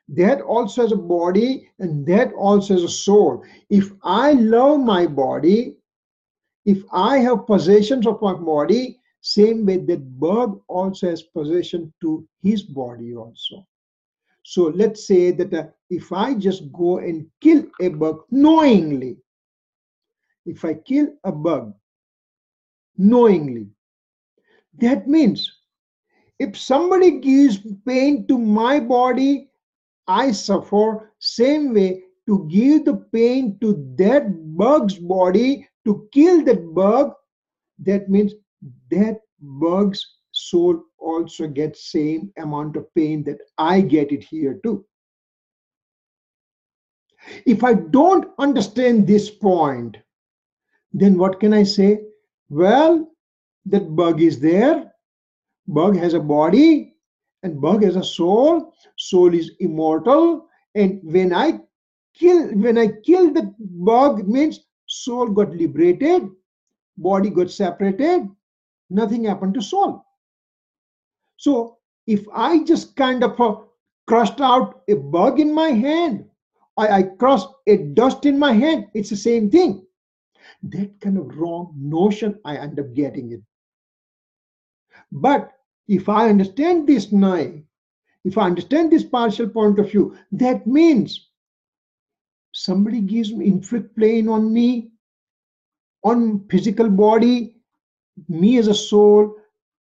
that also has a body and that also has a soul. If I love my body, if I have possessions of my body, same way that bug also has possession to his body also. So let's say that if I just go and kill a bug knowingly, if I kill a bug knowingly, that means if somebody gives pain to my body, I suffer. Same way, to give the pain to that bug's body, to kill that bug, that means that bug's soul also gets same amount of pain that I get it here too. If I don't understand this point, then what can I say? Well, that bug is there. Bug has a body and bug has a soul. Soul is immortal. And when I kill the bug, means soul got liberated, body got separated, nothing happened to soul. So if I just kind of crushed out a bug in my hand, I crushed a dust in my hand, it's the same thing. That kind of wrong notion, I end up getting it. But if I understand this now, if I understand this partial point of view, that means somebody gives me inflict pain on me, on physical body, me as a soul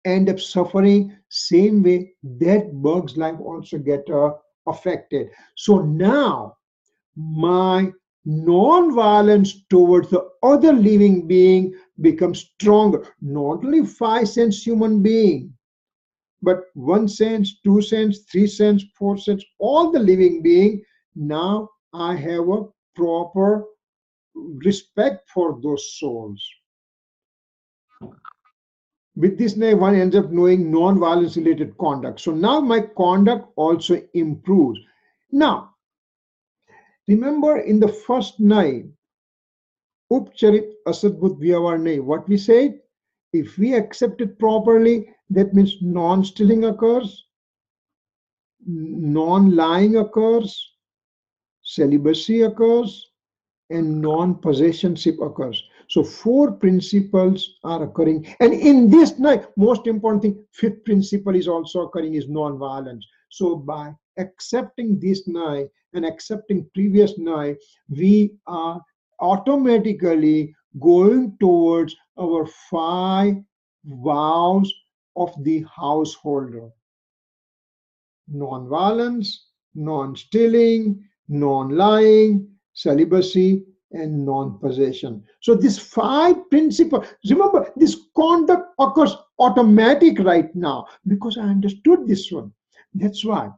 end up suffering. Same way that bug's life also get affected. So now my non-violence towards the other living being becomes stronger. Not only 5 sense human being, but 1 sense, 2 sense, 3 sense, 4 sense, all the living being. Now I have a proper respect for those souls. With this, one ends up knowing non-violence related conduct. So now my conduct also improves. Now, remember in the first night, Upcharit Asadbhut Vyavahar Nahi, what we said? If we accept it properly, that means non-stealing occurs, non-lying occurs, celibacy occurs, and non-possessionship occurs. So 4 principles are occurring. And in this night, most important thing, 5th principle is also occurring, is non-violence. So by accepting this night and accepting previous night, we are automatically going towards our 5 vows of the householder. Non-violence, non-stealing, non-lying, celibacy, and non-possession. So these 5 principles, remember, this conduct occurs automatic right now because I understood this one. That's why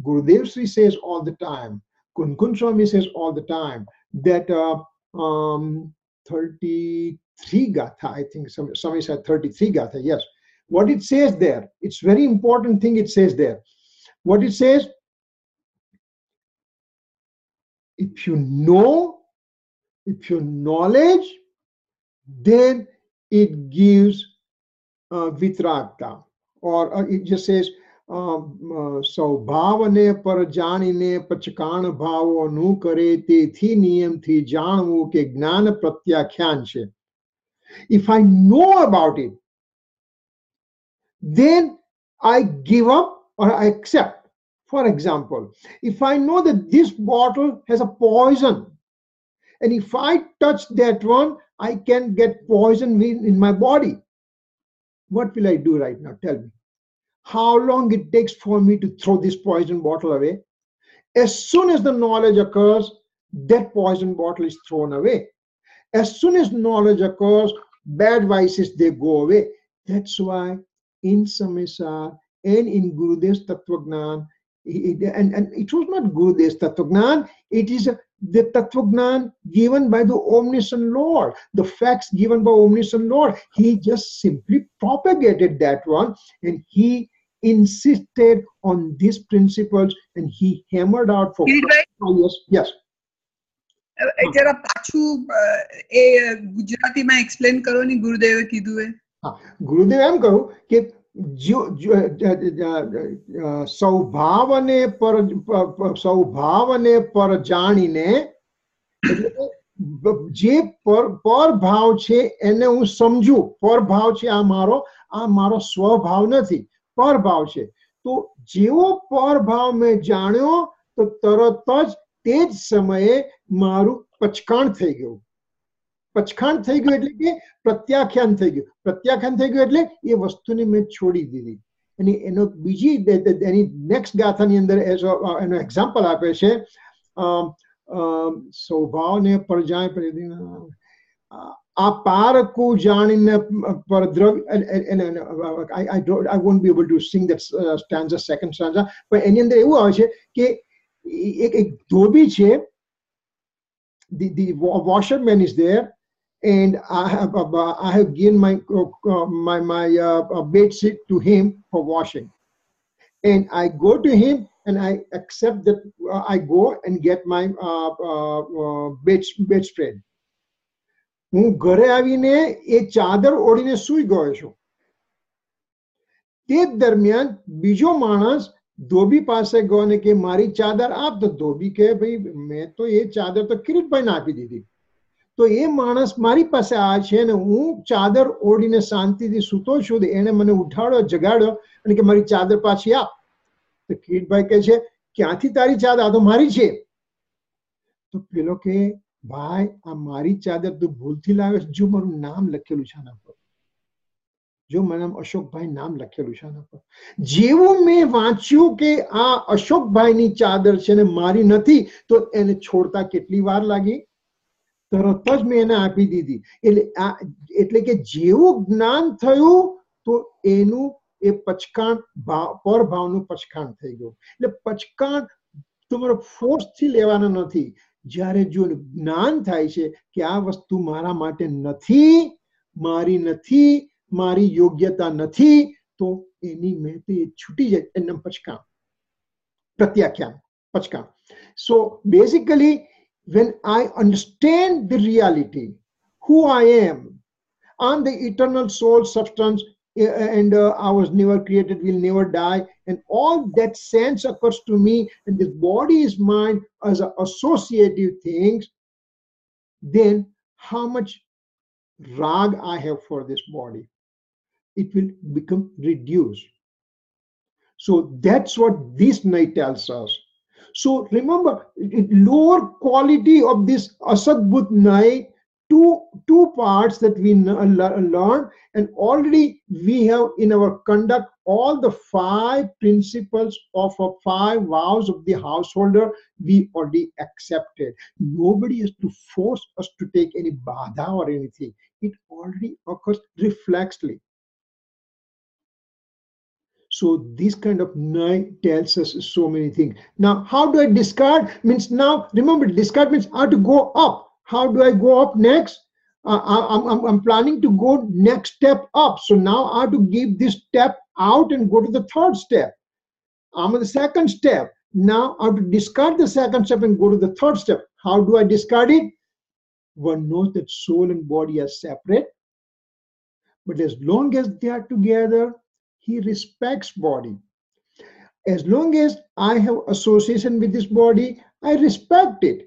Gurudev Sri says all the time, Kunkun Swami says all the time, that 33 Gatha, I think somebody said 33 Gatha, yes. What it says there, it's very important thing it says there. What it says, if you know, if you knowledge, then it gives vitragta, or it just says સ્વભાવને પર જાણીને પચકાણ ભાવો નું કરે તેથી નિયમથી જાણવું કે જ્ઞાન પ્રત્યાખ્યાન છે. If I know about it, then I give up or I accept. For example, if I know that this bottle has a poison, and if I touch that one, I can get poison in my body. What will I do right now? Tell me. How long it takes for me to throw this poison bottle away? As soon as the knowledge occurs, that poison bottle is thrown away. As soon as knowledge occurs, bad vices, they go away. That's why in Samaysar and in Gurudev's Tattvagnan, and it was not Gurudev's Tattvagnan, it is the Tattvagnan given by the Omniscient Lord, the facts given by Omniscient Lord. He just simply propagated that one, and he insisted on these principles, and he hammered out for 4 years. Yes. જરા પાછું એ ગુજરાતીમાં explain કરો ને ગુરુદેવે કીધું એ. ગુરુદેવ એમ કહ્યું કે સ્વભાવને પર જાણીને, જે પર ભાવ છે એને હું સમજુ. પર ભાવ છે આ મારો સ્વભાવ નથી, પર ભાવ છે. તો જેવો પર ભાવ મેં જાણ્યો તો તરત જ તે જ સમયે મારું પચકાણ થઈ ગયું. પચકાણ થઈ ગયું એટલે કે પ્રત્યાખ્યાન થઈ ગયું. પ્રત્યાખ્યાન થઈ ગયું એટલે એ વસ્તુને મેં છોડી દીધી. અને એનો બીજી એની નેક્સ્ટ ગાથાની અંદર એનો એક્ઝામ્પલ આપે છે, સ્વભાવને પર જાય આ પારકું જાણીને પર દ્રવ્ય. I won't be able to sing that stanza, second stanza, પણ એની અંદર એવું આવે છે કે એક ધોબી છે, the washerman is there, and I have given my bed sheet to him for washing, and I go to him and I accept that. I go and get my bedspread. હું ઘરે આવીને એ ચાદર ઓઢીને સૂઈ ગયો છું. તે દરમિયાન બીજો માણસ ધોબી પાસે ગયો ને કે મારી ચાદર આપ. તો ધોબી કહે ભાઈ મેં તો એ ચાદર તો કિરીટભાઈને આપી દીધી. તો એ માણસ મારી પાસે આવે છે ને હું ચાદર ઓઢીને શાંતિથી સૂતો છું, એને મને ઉઠાડ્યો, જગાડ્યો અને કે મારી ચાદર પાછી આપ. તો કિરીટભાઈ કહે છે ક્યાંથી તારી ચાદર? આ તો મારી છે. તો પેલો કે ભાઈ આ મારી ચાદર તું ભૂલથી લાવે છે. જો મારું નામ લખેલું છે આના પર, જો મારું નામ અશોકભાઈ નામ લખેલું છે આના પર. જેવું મેં વાંચ્યું કે આ અશોકભાઈની ચાદર છે ને મારી નથી, તો એને છોડતા કેટલી વાર લાગી? તરત જ મેં એને આપી દીધી. એટલે કે જેવું જ્ઞાન થયું તો એનું એ પચકાણ પર ભાવનું પચકાણ થઈ ગયું. એટલે પચકાણ તમારો ફોર્સથી લેવાના નથી. જ્યારે જો જ્ઞાન થાય છે કે આ વસ્તુ મારા માટે નથી, મારી નથી, મારી યોગ્યતા નથી તો એની મેતે છૂટી જાય એના પચકા પ્રત્યાખ્યાન પચકા. So basically when I understand the reality, who I am, I'm the eternal soul substance, and I was never created, will never die, and all that sense occurs to me, and this body is mine as associative things, then how much rag I have for this body, it will become reduced. So that's what this night tells us. So remember, lower quality of this asadbut night, two parts that we learn, and already we have in our conduct all the 5 principles of 5 vows of the householder we already accepted. Nobody has to force us to take any badha or anything. It already occurs reflexly. So this kind of night tells us so many things. Now, how do I discard? Means now, remember, discard means I have to go up. How do I go up next? I'm planning to go next step up. So now I have to give this step out and go to the 3rd step. I'm on the 2nd step. Now I have to discard the 2nd step and go to the 3rd step. How do I discard it? One knows that soul and body are separate. But as long as they are together, he respects body. As long as I have association with this body, I respect it.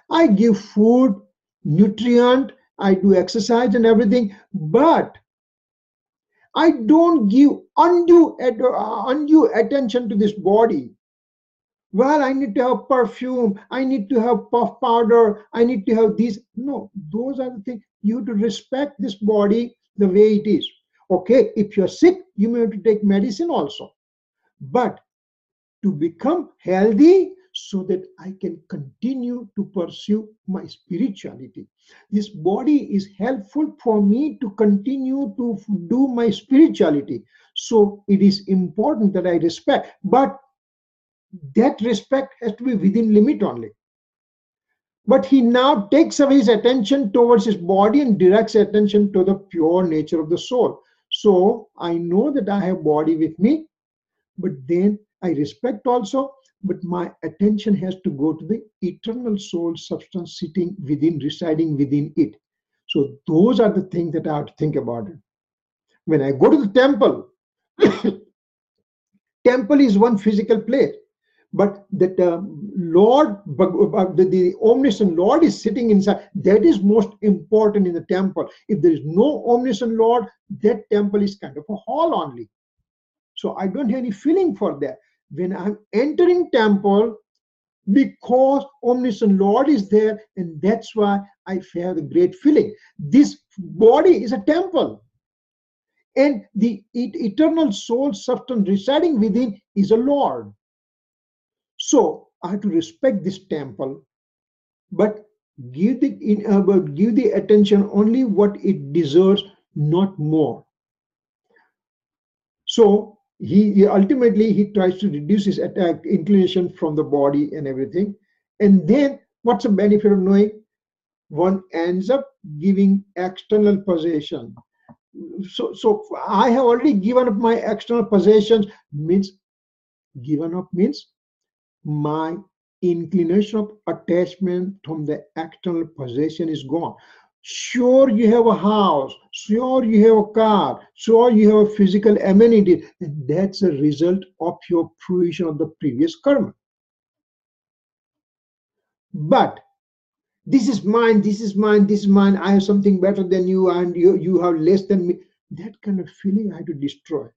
I give food, nutrient, I do exercise and everything, but I don't give undue attention to this body. Well, I need to have perfume, I need to have puff powder, I need to have these. No, those are the things. You have to respect this body the way it is. Okay, if you're sick, you may have to take medicine also. But to become healthy so that I can continue to pursue my spirituality. This body is helpful for me to continue to do my spirituality. So it is important that I respect, but that respect has to be within limit only. But he now takes away his attention towards his body and directs attention to the pure nature of the soul. So I know that I have body with me, but then I respect also, but my attention has to go to the eternal soul substance sitting within, residing within it. So those are the things that I have to think about it. When I go to the temple, temple is one physical place, but that Lord, the omniscient Lord is sitting inside. That is most important in the temple. If there is no omniscient Lord, that temple is kind of a hall only. So I don't have any feeling for that. When I'm entering temple, because omniscient Lord is there, and that's why I have a great feeling. This body is a temple, and the eternal soul substance residing within is a Lord. So I have to respect this temple, but give the attention only what it deserves, not more. So he ultimately tries to reduce his inclination from the body and everything. And then what's the benefit of knowing? One ends up giving external possession. So I have already given up my external possessions. Means given up means my inclination of attachment from the external possession is gone. Sure, you have a house, sure, you have a car, sure, you have a physical amenity, and that's a result of your fruition of the previous karma. But this is mine, this is mine, this is mine, I have something better than you, and you have less than me. That kind of feeling I have to destroy.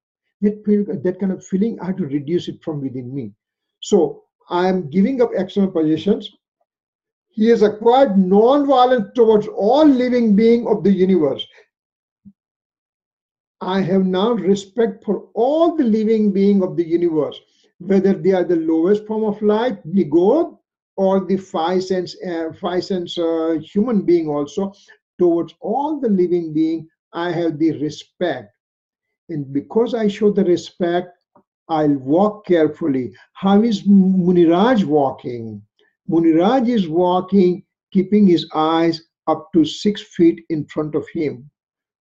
That kind of feeling I have to reduce it from within me. So I am giving up external possessions. He has acquired non-violence towards all living beings of the universe. I have now respect for all the living beings of the universe, whether they are the lowest form of life, the God, or the five sense human being also. Towards all the living beings, I have the respect. And because I show the respect, I'll walk carefully. How is Muniraj walking? Muniraj is walking, keeping his eyes up to 6 feet in front of him.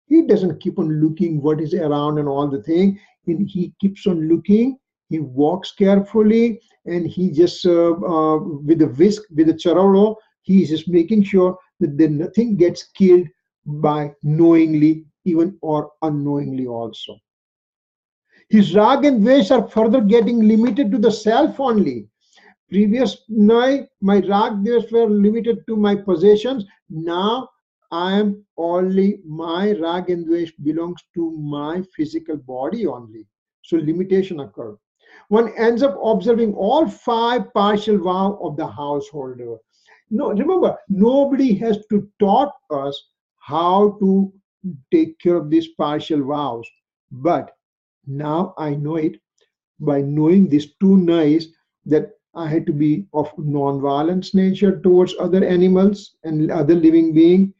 He doesn't keep on looking what is around and all the thing. He keeps on looking. He walks carefully, and he just with the whisk, with the charolo, he is just making sure that then nothing gets killed by knowingly, even or unknowingly also. His rag and dvesh are further getting limited to the self only. Previous my rag dvesh were limited to my possessions. Now I am only, my rag and dvesh belongs to my physical body only. So limitation occur. One ends up observing all 5 partial vows of the householder. No, remember, nobody has to taught us how to take care of these partial vows. But now I know it by knowing these 2 Nais, that I had to be of non-violence nature towards other animals and other living beings.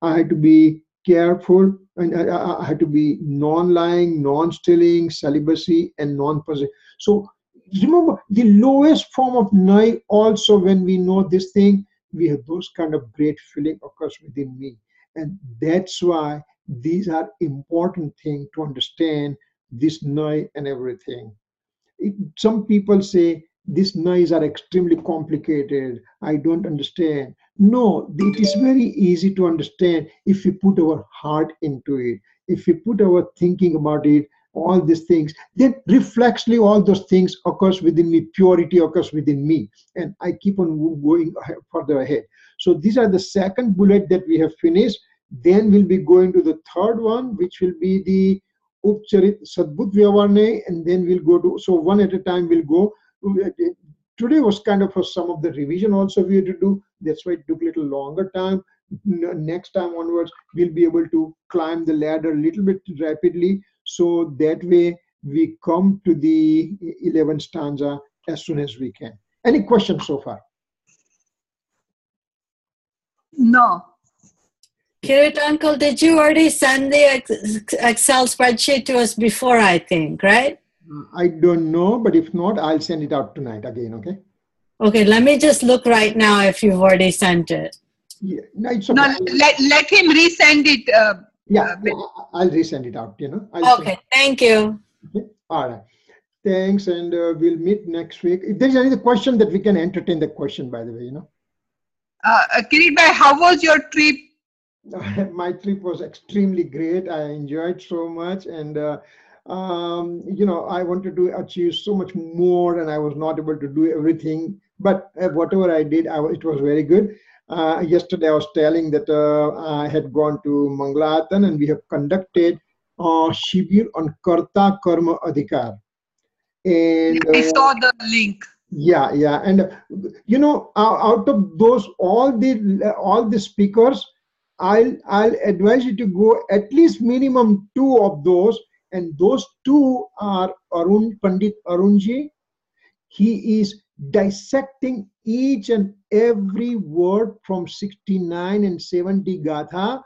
I had to be careful, and I had to be non-lying, non-stealing, celibacy, and non-possession. So remember, the lowest form of Nai also, when we know this thing, we have those kind of great feeling occurs within me. And that's why these are important things to understand this Nai and everything. Some people say these Nais are extremely complicated. I don't understand. No, it is very easy to understand if we put our heart into it, if we put our thinking about it, all these things, then reflexly all those things occurs within me, purity occurs within me, and I keep on going further ahead. So these are the second bullet that we have finished. Then we'll be going to the third one, which will be the Upcharit Sadbut Vyavarne, and then we'll go to, so one at a time we'll go. Today was kind of for some of the revision also we had to do. That's why it took a little longer time. Next time onwards, we'll be able to climb the ladder a little bit rapidly. So that way we come to the 11th stanza as soon as we can. Any questions so far? No. Kirit uncle, did you already send the Excel spreadsheet to us before, I think, right? I don't know, but if not, I'll send it out tonight again, okay? Okay, let me just look right now if you've already sent it. Yeah, no, it's okay. No, let him resend it. Yeah, I'll resend it out, Okay, thank you. Okay. All right. Thanks, and we'll meet next week. If there's any question that we can entertain the question, by the way, Kirit bhai, how was your trip? My trip was extremely great. I enjoyed so much, and I wanted to achieve so much more, and I was not able to do everything. But whatever I did, it was very good. Yesterday, I was telling that I had gone to Mangalatan, and we have conducted Shibir on Karta Karma Adhikar. And I saw the link. Yeah, and out of those all the speakers, I'll advise you to go at least minimum 2 of those, and those 2 are Pandit Arunji. He is dissecting each and every word from 69 and 70 Gatha.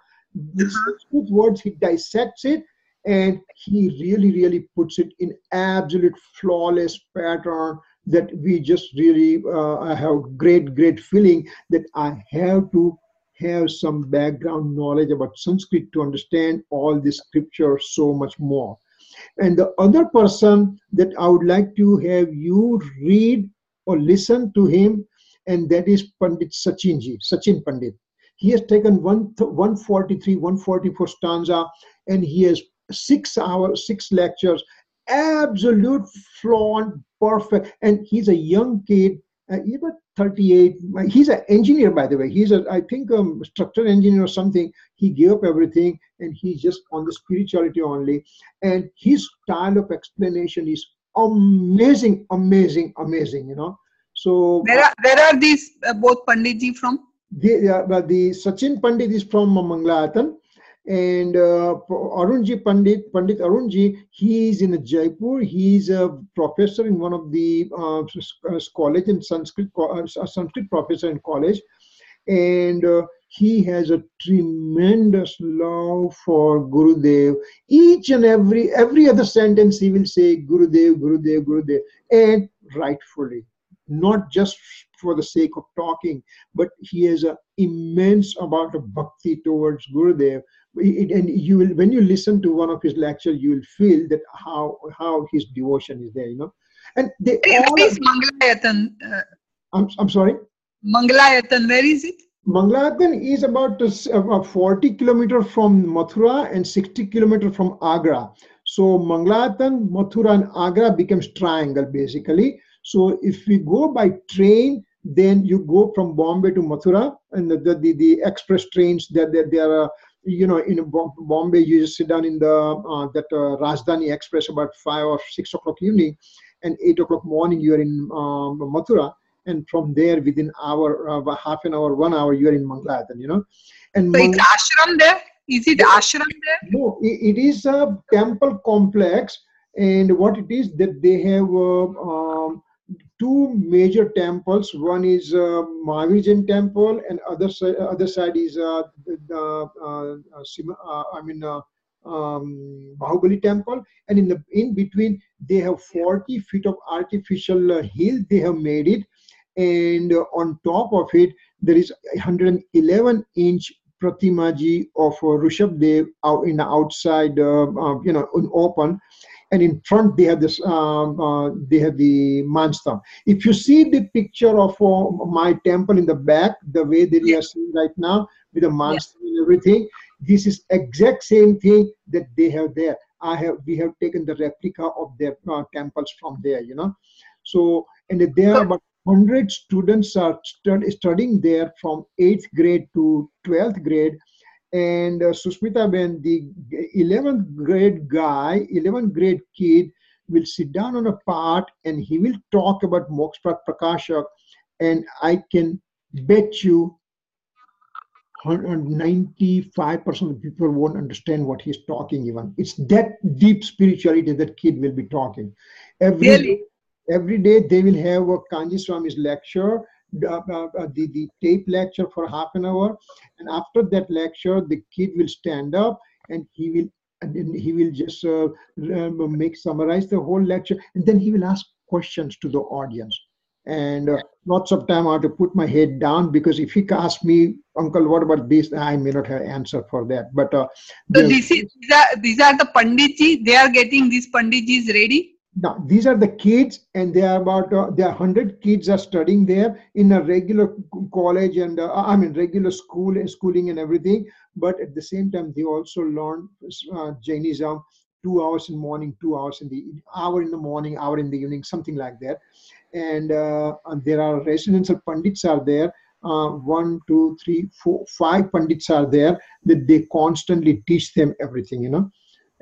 With words, he dissects it, and he really puts it in absolute flawless pattern that we just really have great feeling that I have to have some background knowledge about Sanskrit to understand all the scripture so much more. And the other person that I would like to have you read or listen to him, and that is Pandit Sachin Pandit. He has taken 143, 144 stanza, and he has 6 hours, 6 lectures, absolute flawed, perfect. And he's a young kid. He's about 38. He's an engineer, by the way. He's I think structural engineer or something. He gave up everything, and he's just on the spirituality only. And his style of explanation is amazing. So where are these both Panditji from? The Sachin Pandit is from Mangalatan, and Pandit Arunji, he is in Jaipur. He is a professor in one of the college in Sanskrit professor in college, and he has a tremendous love for Gurudev. Each and every other sentence he will say Gurudev, Gurudev, Gurudev, and rightfully, not just for the sake of talking, but he has an immense amount of bhakti towards Gurudev. And you will, when you listen to one of his lectures, you will feel that how his devotion is there, you know. And they all. Where is Mangalayatan? I'm sorry. Mangalayatan, where is it? Mangalayatan is about 40 kilometers from Mathura and 60 kilometers from Agra. So Mangalayatan, Mathura and Agra becomes triangle basically. So if we go by train, then you go from Bombay to Mathura, and the express trains that there are, you know, in Bombay you just sit down in the Rajdhani Express about 5 or 6 o'clock evening, and 8 o'clock morning you are in Mathura. And from there, within hour, half an hour, 1 hour, you are in Mangalayatan, you know. And so it's ashram there? Is it ashram there? No, it is a temple complex. And what it is that they have two major temples. One is Mahavir Jain temple, and other side is Bahubali temple. And in between, they have 40 feet of artificial hill. They have made it. And on top of it, there is 111-inch Pratimaji of Rishabdev out in the outside, you know, in open. And in front, they have this. They have the Manstam. If you see the picture of my temple in the back, the way that you are seeing right now with the Manstam and everything, this is exact same thing that they have there. We have taken the replica of their temples from there, you know. So, and there are about 100 students are studying there from 8th grade to 12th grade. And Susmita Ben, the 11th grade guy, 11th grade kid, will sit down on a part and he will talk about Moksha Prakashak. And I can bet you 95% of people won't understand what he's talking even. It's that deep spirituality that kid will be talking. Every day they will have a Kanji Swami's lecture, the tape lecture for half an hour. And after that lecture, the kid will stand up and he will just summarize the whole lecture. And then he will ask questions to the audience. And lots of time I have to put my head down, because if he asks me, Uncle, what about this? I may not have answer for that. But so these are the Panditji. They are getting these Panditjis ready. Now, these are the kids, and they are about 100 kids are studying there in a regular college and regular schooling and everything. But at the same time, they also learn Jainism 2 hours in the morning, 2 hours in the hour in the morning, hour in the evening, something like that. And there are residential pandits are there. 1, 2, 3, 4, 5 pandits are there that they constantly teach them everything, you know.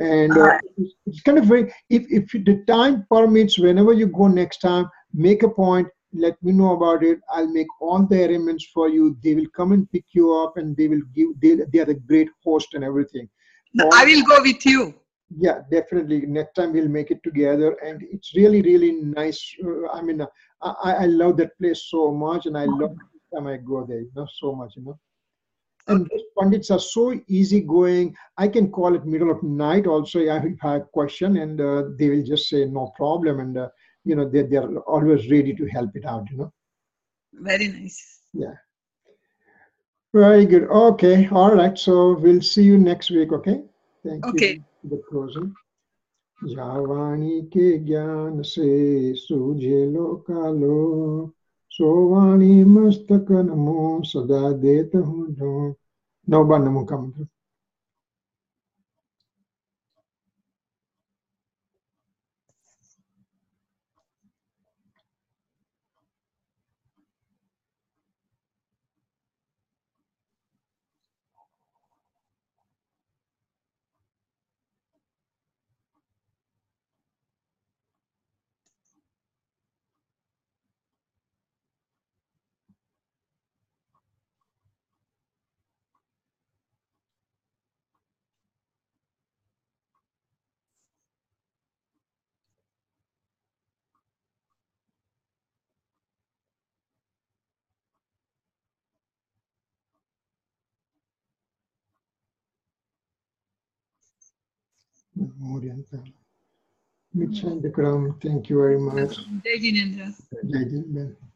And it's kind of very, if the time permits, whenever you go next time, make a point, let me know about it. I'll make all the arrangements for you. They will come and pick you up, and they will they are a great host and everything. I will go with you. Yeah, definitely. Next time we'll make it together, and it's really, really nice. I love that place so much, and I love every time I go there, you know, so much, you know. And those pandits are so easygoing. I can call it middle of night also if I have a question, and they will just say no problem, and you know, they are always ready to help it out, you know. Very nice. Yeah. Very good. Okay. All right. So we'll see you next week. Okay. Thank you for the closing. Javani ke gyan se suje lokalo, sovani mastaka namo sada deta hu. No banamo come. Thank you very much. Jai Jinendra. Jai Jinendra.